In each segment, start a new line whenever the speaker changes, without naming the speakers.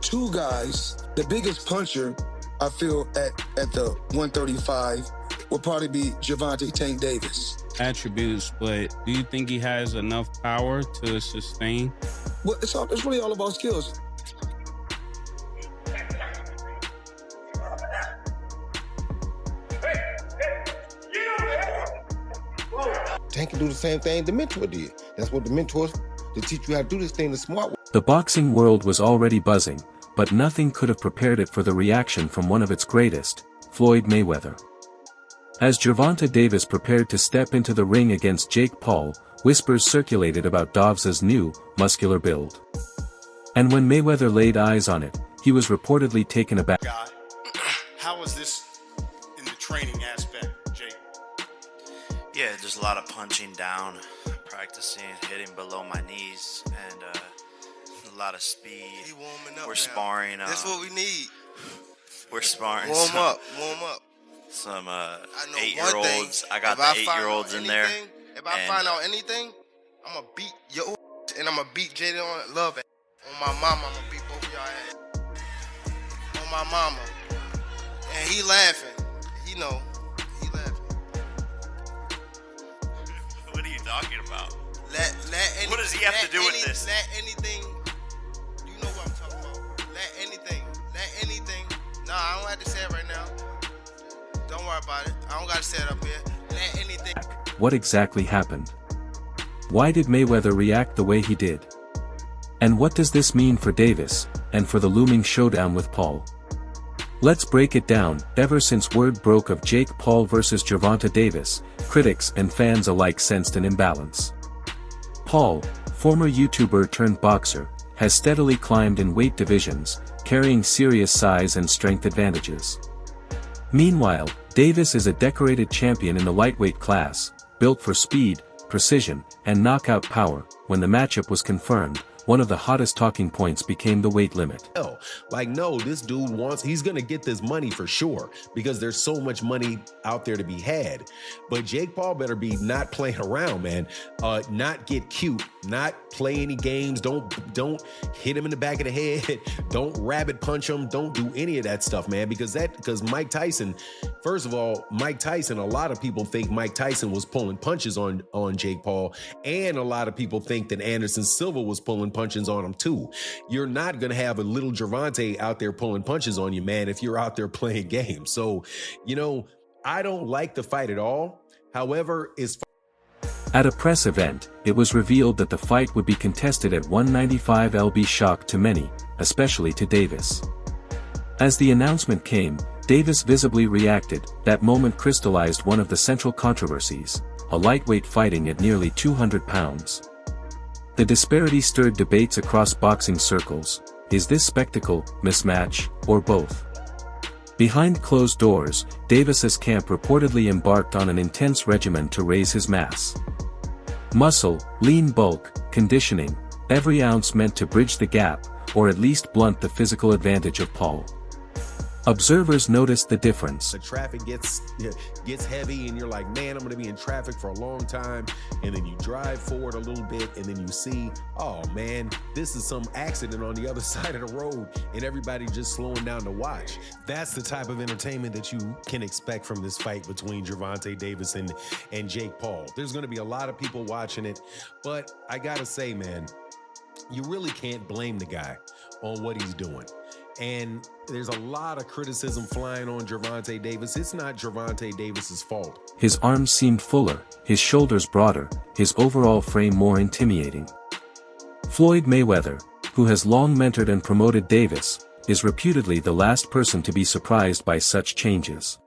two guys. The biggest puncher, I feel, at the 135 will probably be Gervonta Tank Davis.
Attributes, but do you think he has enough power to sustain?
Well, it's really all about skills.
Tank can do the same thing the mentor did. That's what the mentors to teach you how to do this thing the smart way.
The boxing world was already buzzing, but nothing could have prepared it for the reaction from one of its greatest, Floyd Mayweather. As Gervonta Davis prepared to step into the ring against Jake Paul, whispers circulated about Dovza's new, muscular build. And when Mayweather laid eyes on it, he was reportedly taken aback.
How was this in the training aspect, Jake?
Yeah, just a lot of punching down, practicing, hitting below my knees, and a lot of speed.
He warming up.
We're
now.
sparring.
That's what we need.
We're sparring.
Warm up.
Some
I know
8-year-olds. I got the 8-year-olds in there.
If I find out anything, I'm gonna beat your ass, and I'm gonna beat Jaden on Love ass. On my mama, I'm gonna beat both of y'all ass. On my mama. And he laughing. He know. He laughing.
What are you talking about?
What
does he have to do with this?
Let anything. You know what I'm talking about. Let anything. Nah, I don't have to say it right now. Don't worry about it. I don't gotta say it up here. Let anything.
What exactly happened? Why did Mayweather react the way he did? And what does this mean for Davis, and for the looming showdown with Paul? Let's break it down. Ever since word broke of Jake Paul versus Gervonta Davis, critics and fans alike sensed an imbalance. Paul, former YouTuber turned boxer, has steadily climbed in weight divisions, carrying serious size and strength advantages. Meanwhile, Davis is a decorated champion in the lightweight class, built for speed, precision, and knockout power. When the matchup was confirmed, one of the hottest talking points became the weight limit.
Like, no, this dude he's gonna get this money for sure, because there's so much money out there to be had. But Jake Paul better be not playing around, man. Not get cute, not play any games, don't hit him in the back of the head, don't rabbit punch him, don't do any of that stuff, man, because Mike Tyson, first of all, a lot of people think Mike Tyson was pulling punches on Jake Paul, and a lot of people think that Anderson Silva was pulling punches on him too. You're not gonna have a little Gervonta out there pulling punches on you, man, if you're out there playing games. So, I don't like the fight at all. However,
at a press event, it was revealed that the fight would be contested at 195 lb. Shock to many, especially to Davis. As the announcement came, Davis visibly reacted. That moment crystallized one of the central controversies, a lightweight fighting at nearly 200 pounds. The disparity stirred debates across boxing circles. Is this spectacle, mismatch, or both? Behind closed doors, Davis's camp reportedly embarked on an intense regimen to raise his mass. Muscle, lean bulk, conditioning, every ounce meant to bridge the gap, or at least blunt the physical advantage of Paul. Observers noticed the difference.
the traffic gets heavy and you're like, man, I'm gonna be in traffic for a long time, and then you drive forward a little bit and then you see, oh man, this is some accident on the other side of the road, and everybody just slowing down to watch. That's the type of entertainment that you can expect from this fight between Gervonta Davis and Jake Paul. There's gonna be a lot of people watching it, but I gotta say, man, you really can't blame the guy on what he's doing. And there's a lot of criticism flying on Gervonta Davis. It's not Gervonta Davis's fault.
His arms seemed fuller, his shoulders broader, his overall frame more intimidating. Floyd Mayweather, who has long mentored and promoted Davis, is reputedly the last person to be surprised by such changes.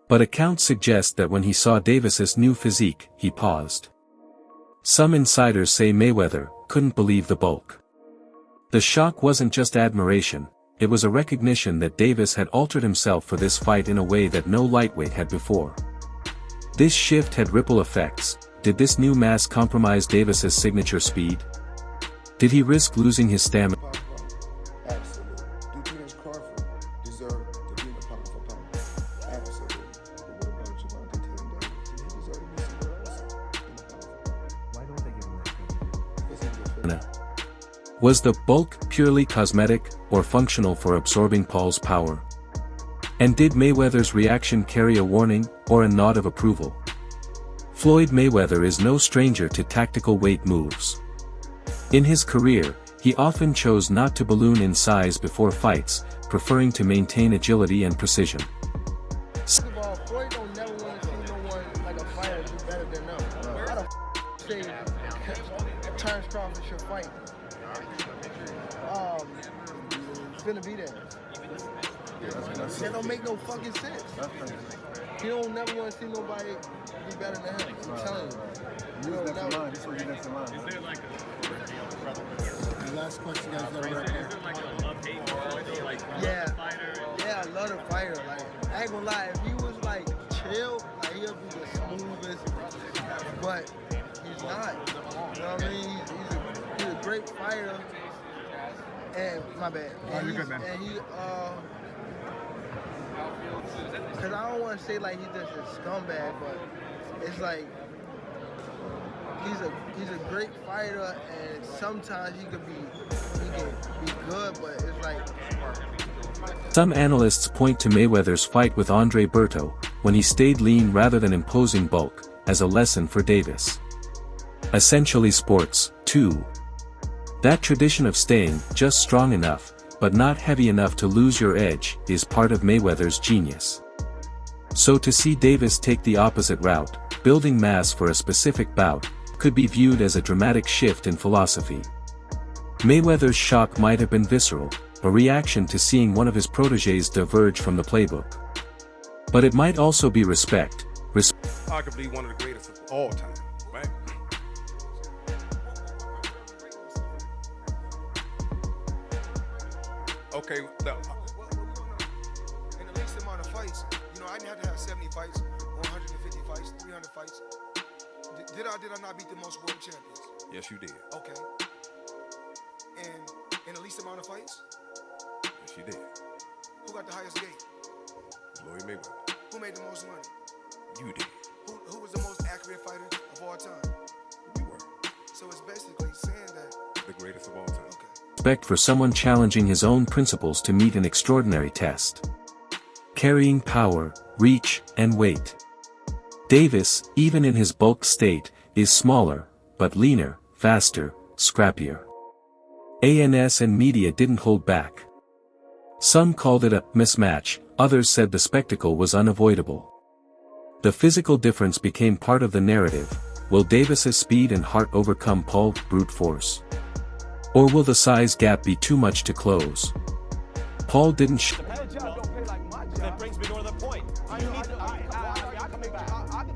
But accounts suggest that when he saw Davis's new physique, he paused. Some insiders say Mayweather couldn't believe the bulk. The shock wasn't just admiration. It was a recognition that Davis had altered himself for this fight in a way that no lightweight had before. This shift had ripple effects. Did this new mass compromise Davis's signature speed? Did he risk losing his stamina?
Absolutely. Duke Crawford deserved to be in the pound for pound. Absolutely. But what about Gervonta Davis? He deserved to be somewhere else in the pound for pound. Why don't they give him that credit? Because he was
Was the bulk purely cosmetic, or functional for absorbing Paul's power? And did Mayweather's reaction carry a warning, or a nod of approval? Floyd Mayweather is no stranger to tactical weight moves. In his career, he often chose not to balloon in size before fights, preferring to maintain agility and precision.
First of all, Floyd don't never want to see no one like a fighter do better than them. How the say Terrence Crawford should fight? It's gonna be there. That don't make no fucking sense. He don't never want to see nobody be better than him. I'm telling you. You don't never.
The last question, guys, got to wrap up.
Yeah, I love the fighter. Like, I ain't gonna lie, if he was like chill, like he'll be the smoothest, but he's not. You know what I mean? He's a great fighter. And my bad. And
you're good, man.
And he, cause I don't want to say like he's just a scumbag, but it's like he's a great fighter, and sometimes he can be good, but it's like.
Some analysts point to Mayweather's fight with Andre Berto, when he stayed lean rather than imposing bulk, as a lesson for Davis. Essentially sports, too. That tradition of staying just strong enough, but not heavy enough to lose your edge, is part of Mayweather's genius. So to see Davis take the opposite route, building mass for a specific bout, could be viewed as a dramatic shift in philosophy. Mayweather's shock might have been visceral, a reaction to seeing one of his protégés diverge from the playbook. But it might also be respect.
Arguably one of the greatest of all time, right? Okay,
In the least amount of fights, you know, I didn't have to have 70 fights, 150 fights, 300 fights. Did I not beat the most world champions?
yes, you did.
Okay. And in the least amount of fights,
Yes, you did.
who got the highest gate?
Floyd Mayweather.
Who made the most money?
You did.
Who was the most accurate fighter of all time?
You were
So it's basically saying that,
the greatest of all time.
okay.
Respect for someone challenging his own principles to meet an extraordinary test. Carrying power, reach, and weight. Davis, even in his bulk state, is smaller, but leaner, faster, scrappier. ANS and media didn't hold back. Some called it a mismatch, others said the spectacle was unavoidable. The physical difference became part of the narrative. Will Davis's speed and heart overcome Paul's brute force? Or will the size gap be too much to close? Paul didn't
That brings me to another point. I can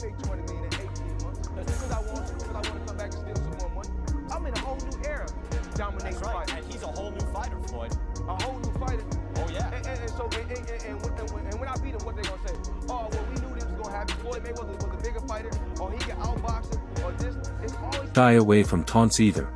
make 20 million in 18 months. That's because I want to come back and steal some more money. I'm in a whole new era. Dominating fighting. And he's a whole new fighter, Floyd. A whole new fighter. Oh yeah. And when I beat him, what they gonna say? Oh, well, we knew this was gonna happen. Floyd Mayweather was a bigger fighter, or he can outbox him, or this. It's always
shy away from taunts either.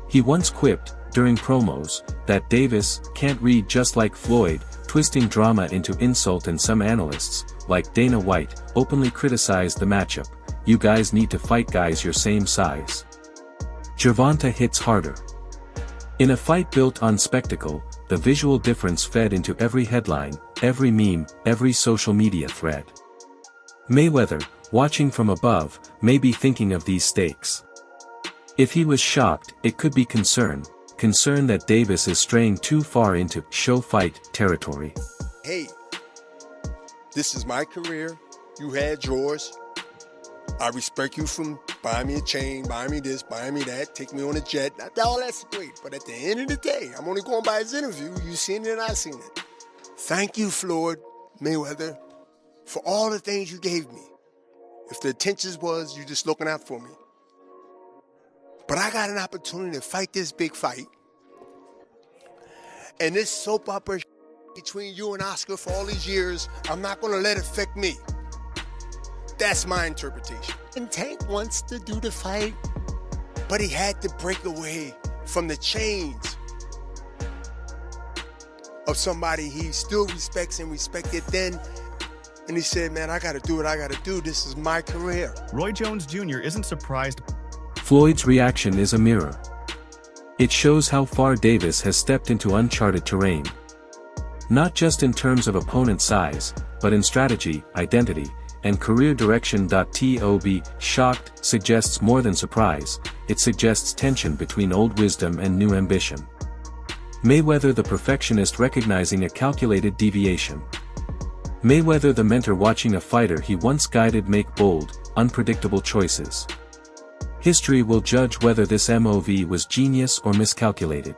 He once quipped, during promos, that Davis can't read just like Floyd, twisting drama into insult, and some analysts, like Dana White, openly criticized the matchup. You guys need to fight guys your same size. Gervonta hits harder. In a fight built on spectacle, the visual difference fed into every headline, every meme, every social media thread. Mayweather, watching from above, may be thinking of these stakes. If he was shocked, it could be concern that Davis is straying too far into show fight territory.
Hey, this is my career. You had yours. I respect you from buying me a chain, buying me this, buying me that, take me on a jet. All that's great. But at the end of the day, I'm only going by his interview. You seen it and I seen it. Thank you, Floyd Mayweather, for all the things you gave me. If the intentions was you just looking out for me. But I got an opportunity to fight this big fight. And this soap opera between you and Oscar for all these years, I'm not going to let it affect me. That's my interpretation. And Tank wants to do the fight, but he had to break away from the chains of somebody he still respects and respected then. And he said, man, I got to do what I got to do. This is my career.
Roy Jones Jr. isn't surprised.
Floyd's reaction is a mirror. It shows how far Davis has stepped into uncharted terrain. Not just in terms of opponent size, but in strategy, identity, and career direction. To be shocked suggests more than surprise, it suggests tension between old wisdom and new ambition. Mayweather the perfectionist recognizing a calculated deviation. Mayweather the mentor watching a fighter he once guided make bold, unpredictable choices. History will judge whether this MOV was genius or miscalculated.